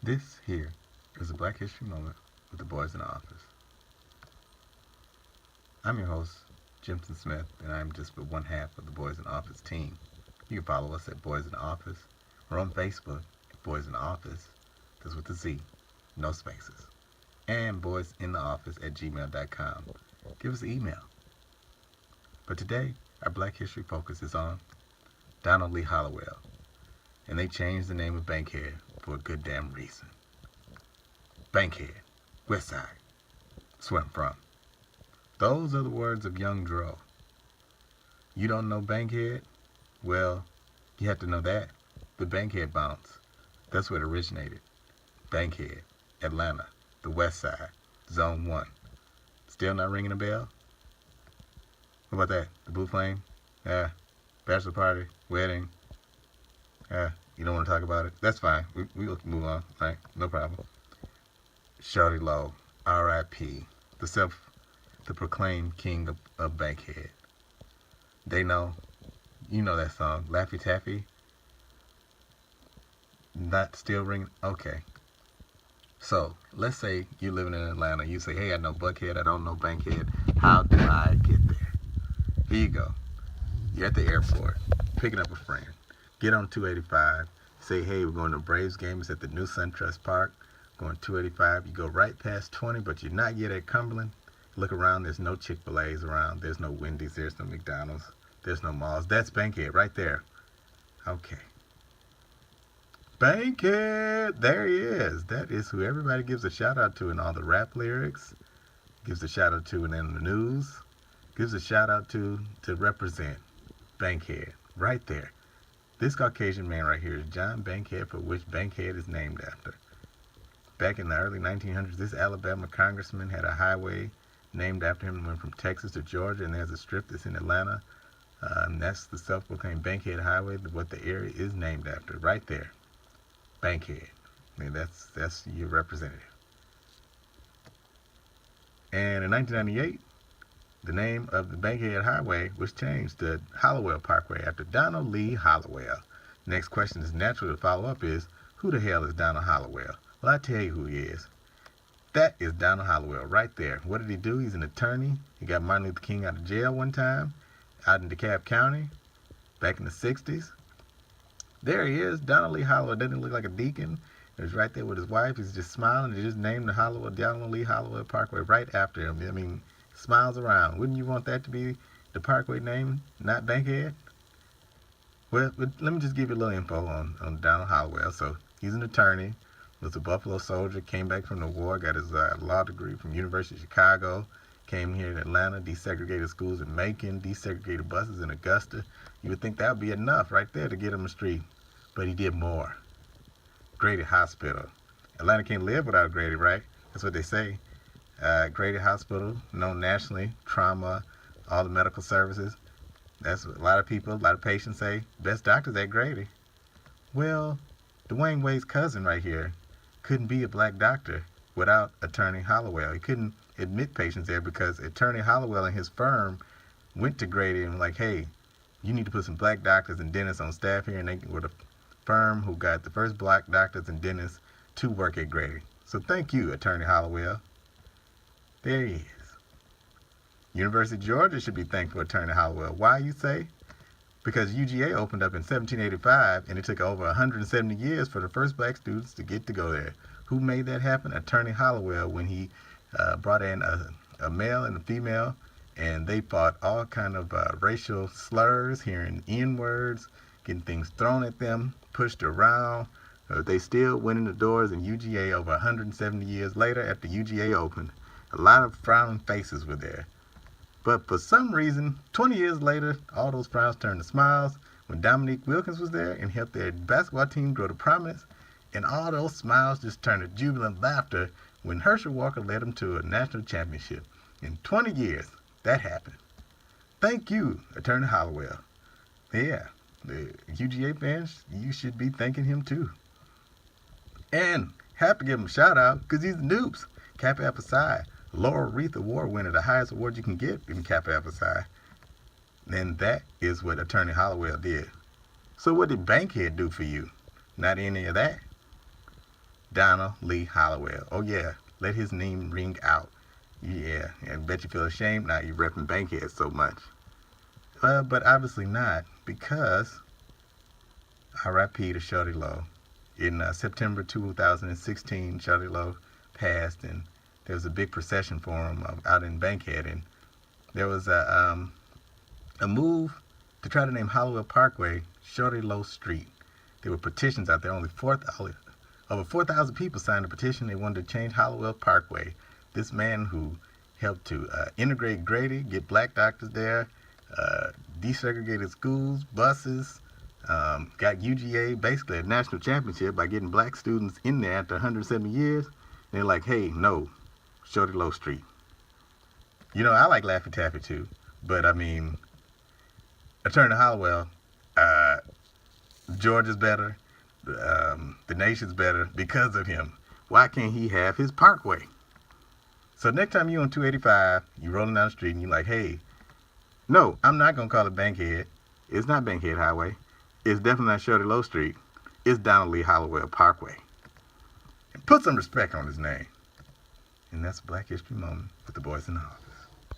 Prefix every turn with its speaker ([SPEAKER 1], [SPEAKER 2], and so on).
[SPEAKER 1] This here is a Black History Moment with the Boys in the Office. I'm your host, Jimson Smith, and I'm just but one half of the Boys in the Office team. You can follow us at Boys in the Office or on Facebook at Boys in the Office, that's with a Z, no spaces, and boysintheoffice@gmail.com. Give us an email. But today, our Black History focus is on Donald Lee Hollowell, and they changed the name of Bankhead for a good damn reason. Bankhead, West Side, that's where I'm from. Those are the words of young Dro. You don't know Bankhead? Well, you have to know that. The Bankhead bounce. That's where it originated. Bankhead, Atlanta, the West Side, Zone 1. Still not ringing a bell? What about that? The Blue Flame? Yeah. Bachelor party? Wedding? Yeah. You don't want to talk about it? That's fine. We'll move on. All right. No problem. Shorty Low, R.I.P. The proclaimed king of Bankhead. They know. You know that song. Laffy Taffy? Not still ringing? Okay. So, let's say you're living in Atlanta. You say, hey, I know Buckhead. I don't know Bankhead. How do I get there? Here you go. You're at the airport, picking up a friend. Get on 285. Say, hey, we're going to a Braves game. It's at the new SunTrust Park. Going 285. You go right past 20, but you're not yet at Cumberland. Look around. There's no Chick-fil-A's around. There's no Wendy's. There's no McDonald's. There's no malls. That's Bankhead right there. Okay. Bankhead! There he is. That is who everybody gives a shout out to in all the rap lyrics. Gives a shout out to in the news. Gives a shout out to represent Bankhead. Right there. This Caucasian man right here is John Bankhead, for which Bankhead is named after. Back in the early 1900s, this Alabama congressman had a highway named after him and went from Texas to Georgia, and there's a strip that's in Atlanta. And that's the self-proclaimed Bankhead Highway, what the area is named after, right there. Bankhead. I mean, that's your representative. And in 1998, the name of the Bankhead Highway was changed to Hollowell Parkway after Donald Lee Hollowell. Next question is natural to follow up is, who the hell is Donald Hollowell? Well, I tell you who he is. That is Donald Hollowell right there. What did he do? He's an attorney. He got Martin Luther King out of jail one time, out in DeKalb County, back in the 60s. There he is, Donald Lee Hollowell. Doesn't he look like a deacon? He's right there with his wife. He's just smiling. They just named the Donald Lee Hollowell Parkway right after him. I mean, smiles around. Wouldn't you want that to be the parkway name, not Bankhead? Well, let me just give you a little info on Donald Hollowell. So he's an attorney, was a Buffalo soldier, came back from the war, got his law degree from University of Chicago, came here in Atlanta, desegregated schools in Macon, desegregated buses in Augusta. You would think that would be enough right there to get him a street. But he did more. Grady Hospital. Atlanta can't live without Grady, right? That's what they say. Grady Hospital, known nationally, trauma, all the medical services. That's what a lot of people, a lot of patients say. Best doctors at Grady. Well, Dwayne Wade's cousin right here couldn't be a black doctor without Attorney Hollowell. He couldn't admit patients there because Attorney Hollowell and his firm went to Grady and were like, hey, you need to put some black doctors and dentists on staff here, and they were the firm who got the first black doctors and dentists to work at Grady. So thank you, Attorney Hollowell. There he is. University of Georgia should be thankful for Attorney Hollowell. Why, you say? Because UGA opened up in 1785, and it took over 170 years for the first black students to get to go there. Who made that happen? Attorney Hollowell, when he brought in a male and a female, and they fought all kind of racial slurs, hearing N-words, getting things thrown at them, pushed around. They still went in the doors in UGA over 170 years later after UGA opened. A lot of frowning faces were there. But for some reason, 20 years later, all those frowns turned to smiles when Dominique Wilkins was there and helped their basketball team grow to prominence. And all those smiles just turned to jubilant laughter when Herschel Walker led them to a national championship. In 20 years, that happened. Thank you, Attorney Hollowell. Yeah, the UGA fans, you should be thanking him too. And have to give him a shout out because he's the Noops. Kappa Alpha Psi, Laurel Wreath Award winner, the highest award you can get in Kappa Alpha Psi. And that is what Attorney Hollowell did. So what did Bankhead do for you? Not any of that. Donald Lee Hollowell. Oh yeah, let his name ring out. Yeah, and bet you feel ashamed now you're repping Bankhead so much. But obviously not, because R.I.P. to Shorty Low. In September 2016, Shorty Low passed, and there was a big procession for him out in Bankhead, and there was a move to try to name Hollowell Parkway Shorty Low Street. There were petitions out there. Over 4,000 people signed a petition. They wanted to change Hollowell Parkway. This man who helped to integrate Grady, get black doctors there, desegregated schools, buses, got UGA basically a national championship by getting black students in there after 170 years. And they're like, hey, no, Shorty Low Street. You know, I like Laffy Taffy too, but I mean, Attorney Hollowell, Georgia's better, the nation's better because of him. Why can't he have his parkway? So next time you're on 285, you're rolling down the street and you're like, hey, no, I'm not going to call it Bankhead. It's not Bankhead Highway. It's definitely not Shorty Low Street. It's Donald Lee Hollowell Parkway. And put some respect on his name. And that's Black History Moment with the Boys in the Hall.